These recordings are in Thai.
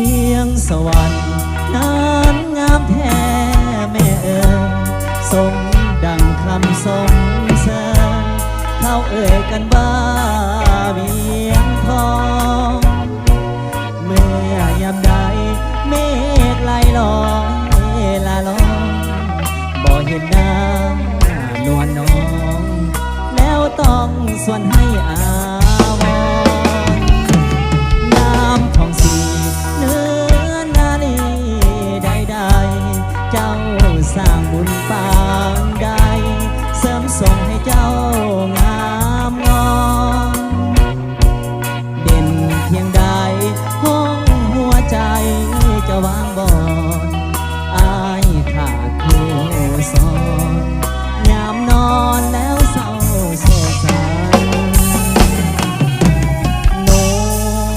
เวียงสวรรค์นั้นงามแท้แม่เอ๋ยสมดังคำสมเสริญเขาเอ่ยกันว่าเวียงทองเมื่อยามใดเมฆไหลลอยลาลองบ่เห็นน้ำนวลน้องแล้วต้องส่วนให้อาวรน้ำทองสีเนื้อนาลีใดๆเจ้าสร้างบุญปางใดเสริมส่งให้เจ้างามงามเด่นเพียงใดห้องหัวใจจะวางบ่อนอายขาดผู้สอนยามนอนแล้วเศร้าโศกสันน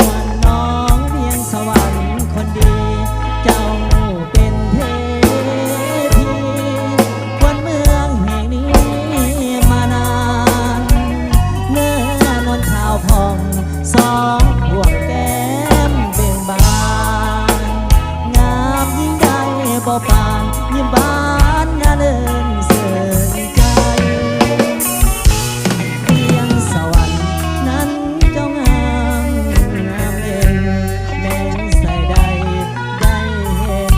วลน้องเพียงสวรรค์คนดีเจ้าเป็นเทพีควรเมืองแห่งนี้มานานเนื้อนวลขาวผ่องสองห่วงแก้มเบ่งบานงามยิ่งใหญ่บ่ปานยิ้มบานน่าเลินเสื่อใจเพียงสวรรค์นั้นเจ้างามงามเด่นแม้นใส่ใดได้เห็น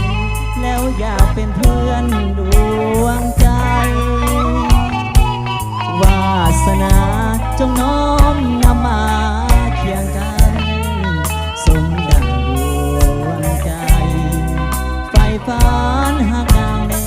แล้วอยากเป็นเพื่อนดวงใจวาสนาจงน้อมนำมาเคียงกันสมดังดวงใจไฟฟ้านหากนางแน่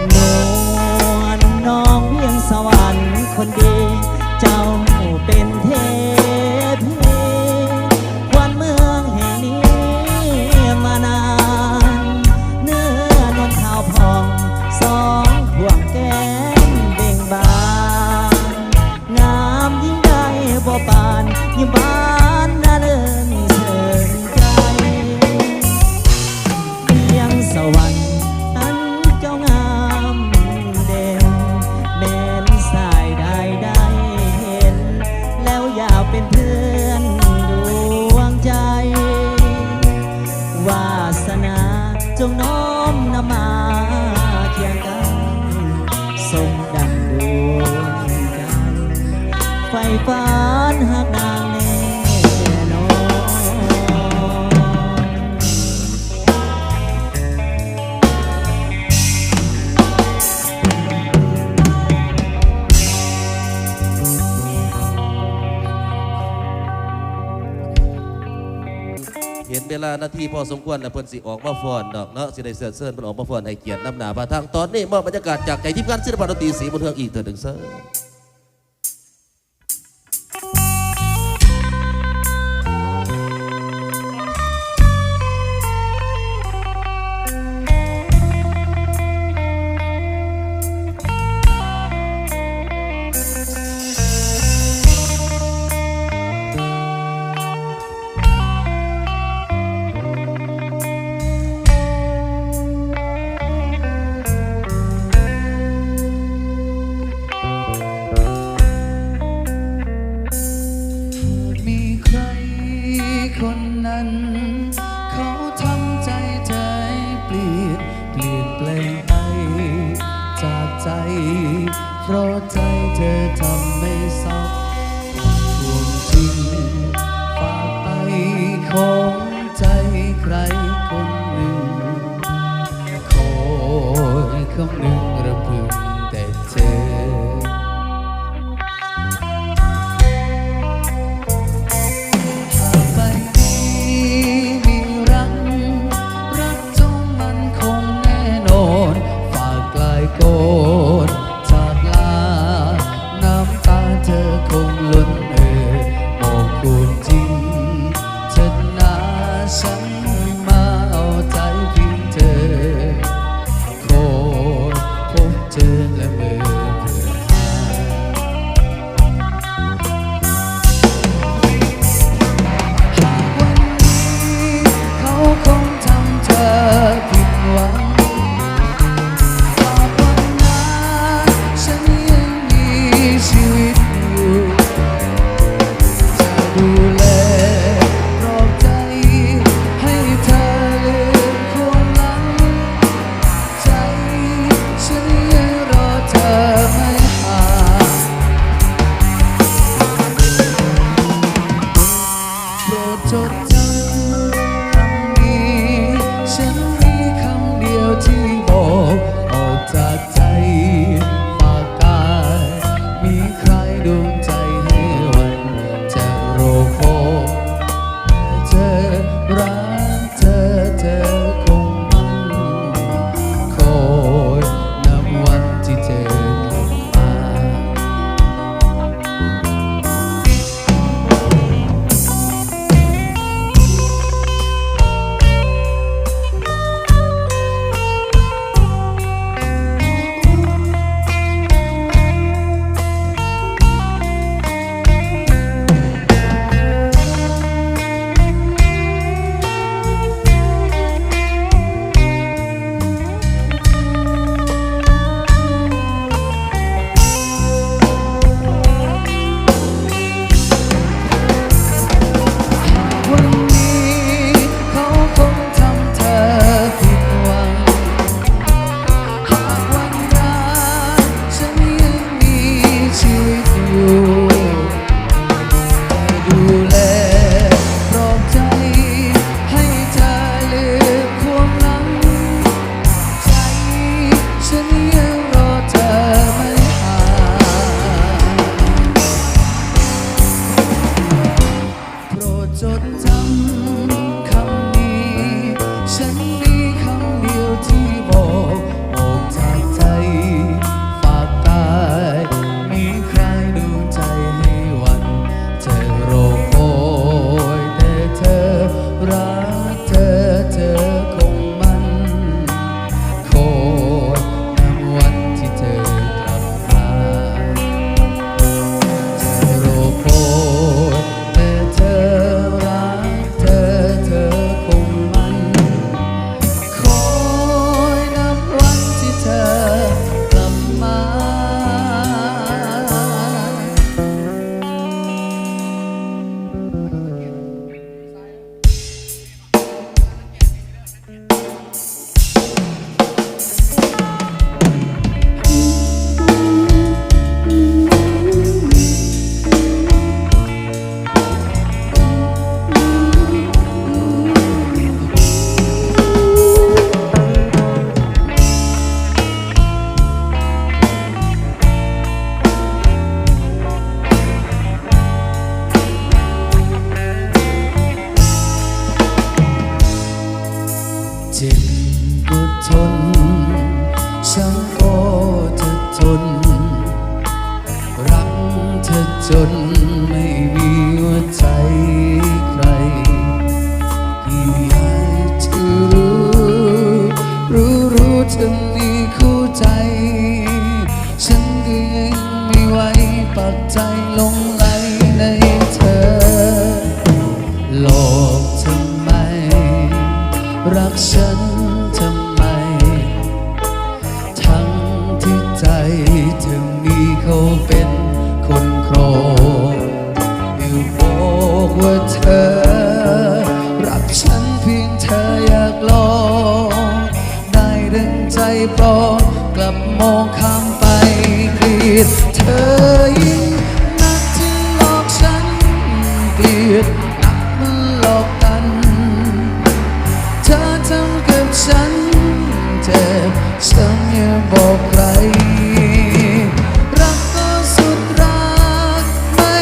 นอนน้องเพียงสวรรค์คนดีเจ้าเป็นเทพีควรเมืองแห่งนี้มานานเนื้อนวลขาวผ่องสองห่วงแก้มเบ่งบานงามยิ่งใหญ่บ่ปานยิ้มบานน่าเลินเสินใจเพียงสวรรค์นั้นเจ้างามเด่นแม้นสายได้เห็นแล้วอยากเป็นเพื่อนดวงใจวาสนาจงน้อมนำมาเคียงกันสมดังดวงใจไฟฟ้านหากนางแน่นอนเห็นเวลานาทีพอสมควรนะเพิ่นสิออกมาฟ้อนดอกเนาะสิได้เสิร์ฟเซิร์นเพิ่นออกมาฟ้อนให้เกียรตินำหน้ามาทางตอนนี้มอบบรรยากาศจากใจทีมงานศิลปะดนตรีสีบนเทืองอีกเถิดหนึ่งเซิร์มีใครคนนั้นเขาทำใจเธอให้เปลี่ยนแปลงไปจากใจเพราะใจเธอทำไม่เศร้าห่วงจริงฝากไปของใจใครคนหนึ่งคอยคำนึงระพึงแต่เธอ ไปนี้มีรักจงมันคงแน่นอนฝากกลายโกรธจากลาน้ำตาเธอ รักเธอเธอคงมันคอยนับวันที่เธอกลับมา วันนี้เขาคงทำเธอผิดหวังหากวันนั้นฉันยังมีชีวิตอยู่ดูแลปลอบใจให้เธอลืมความหลังใจฉันยังรอเธอไม่ห่างโปรดจดจำคำนี้ฉันมีคำเดียวที่บอกออกจากใจฝากกายมีใครดูใจให้วันเธอรอคอยแต่เธอรักเธอเธอคงมันคอยนับวันที่เธอกลับมาเธอรอคอยแต่เธอรักเธอเธอคงมันคอยนับวันที่เธอกลับมา เจ็บก็ทนช้ำก็จะทนรักเธอจนไม่มีหัวใจใครอยากจะรู้เธอมีคู่ใจฉันก็ยังไม่ไหวปักใจลงไหลในเธอหลอกทำไมรักฉันทำไมทั้งที่ใจเธอมีเขาเป็นคนครองอยู่บอกว่าเธอรักฉันเพียงเธออยากลองได้ดังใจปลองกลับมองข้ามไปเกลียดเธอยิ่งนักที่หลอกฉันเกลียดนักมันหลอกกันเธอทำกับฉันเจ็บฉันอย่าบอกใครรักก็สุดรักไม่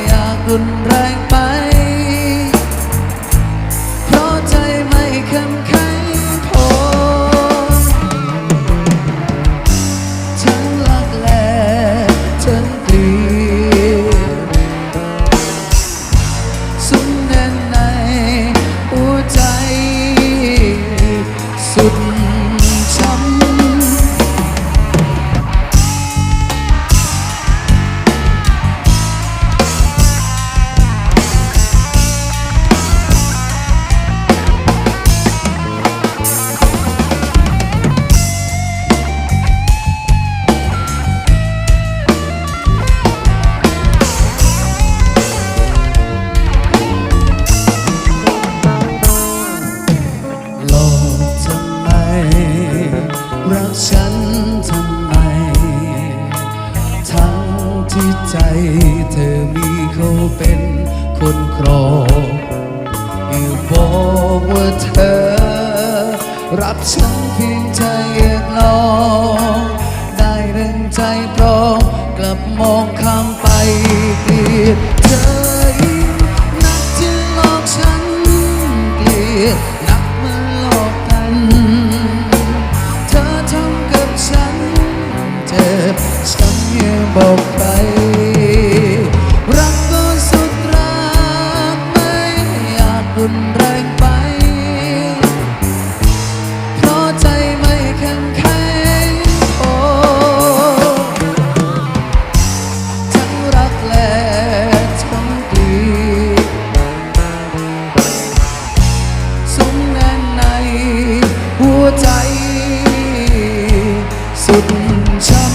อยากรุนแรงไปเพราะใจไม่เข้มแข็งพอฉันรักและฉันเกลียดสุดแน่นในหัวใจสุดช้ำหลอกทำไมรักฉันทำไมทั้งที่ใจเธอมีเขาเป็นคนครองอยู่บอกว่าเธอรักฉันเพียงใจอยากลองได้ดังใจปลองกลับมองข้ามไปเกลียดเธอยิ่งนักที่หลอกฉันเกลี นักมาหลอกกัน เธอทำกับฉันเจ็บฉันยังบอกใครรักก็สุดรักไม่อยากรุนแรงไปเพราะใจไม่เข้มแข็งพอทั้งรักและทั้งเกลียดสุมแน่นในหัวใจสุดช้ำ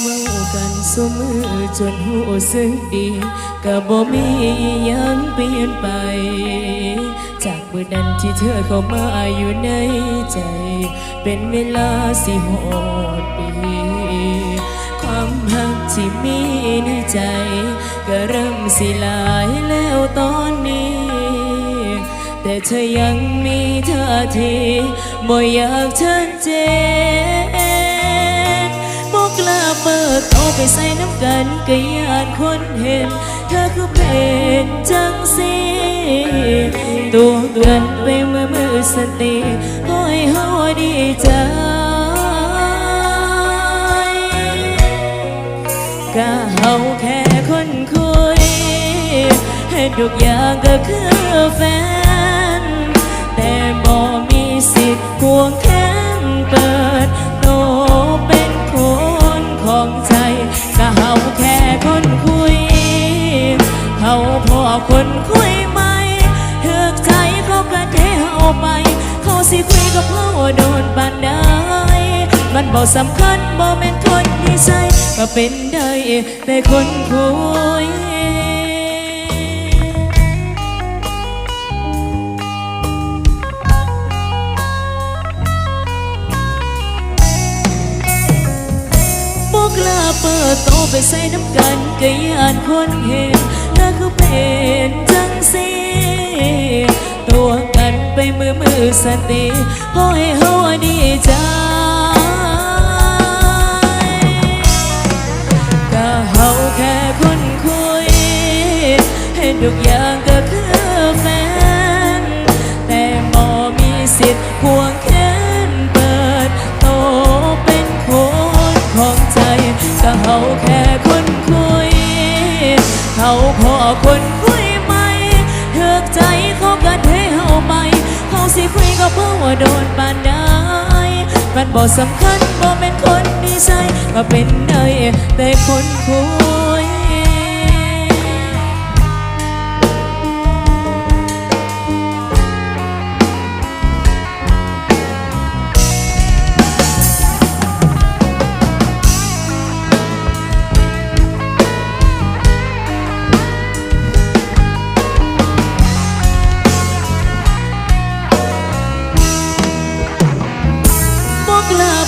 เว้ากันซุมือจนหูสึกดีก็บ่มีหยังเปลี่ยนไป จากเมื่อนั้นที่เธอเข้ามาอยู่ในใจ เป็นเวลาสิหดปี ความรักที่มีในใจ ก็เริ่มสิหลายแล้วตอนนี้ แต่เธอยังมีท่าทีบ่อยากชัดเจนบ่กล้าเปิดโตไปใส่น้ำกันก็ยานคนเห็น เธอคือเป็นจังสิตัวกันไปเมื่อมือสติโอ้ยเฮาดีใจก็เฮาแค่คนคุยให้ทุกอย่างก็คือแฟน แต่บ่มีสิทธิ์ควงแขนเปิดโตเป็นคนของใจก็เฮาแค่คนคุยเฮาพอคนคุยไหมเถือกใจเขาก็เทเฮาไปเขาสิคุยกับเขาโดนปานใดมันบ่สำคัญบ่แม่นคนที่ใช่ก็เป็นได้แต่คนคุยกล้าเปิดโตไปใส่น้ำกันก็ยานคนเห็นเธอคือเป็นจังสิตัวกันไปมือสติพอให้เฮาดีใจก็เฮาแค่คนคุยให้ทุกอย่างก็คือแฟน แต่บ่มีสิทธิ์ควงแขนเปิดโตเป็นคนของใจก็เฮาแค่คนคุยเขาพอคนคุยไหมเถือกใจเขาก็ให้เฮาไปเขาสิคุยก็เพราะว่าโดนปานใดมันบ่สำคัญบ่เป็นคนดีใจก็เป็นได้แต่คนคุย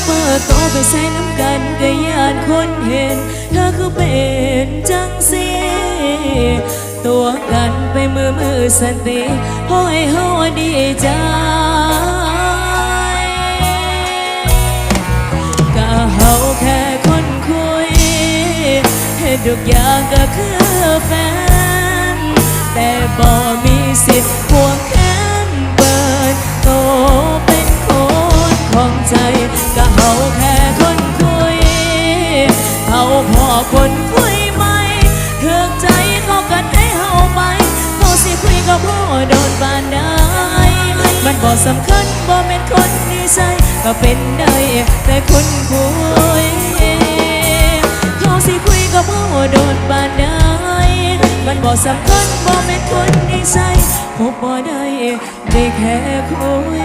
เปิดโตไปใส่น้ำกันก็ยานคนเห็นเธอคือเป็นจังสิตัวกันไปมือสติพอให้เฮาดีใจก็เฮาแค่คนคุยให้ทุกอย่างก็คือแฟน แต่บ่มีสิทธิ์ควงแขนเปิดโตเป็นคนของใจก็เฮาแค่คนคุยเฮาพอคนคุยไหมเถือกใจเขากันให้เฮาไปเขาสิคุยกับพ่อโดนปานใดมันบ่สำคัญบ่แม่นคนนิสัยก็เป็นได้แต่คนคุยเขาสิคุยกับพ่อโดนปานใดมันบ่สำคัญบ่แม่นคนนิสัยพบบ่ได้แค่คุย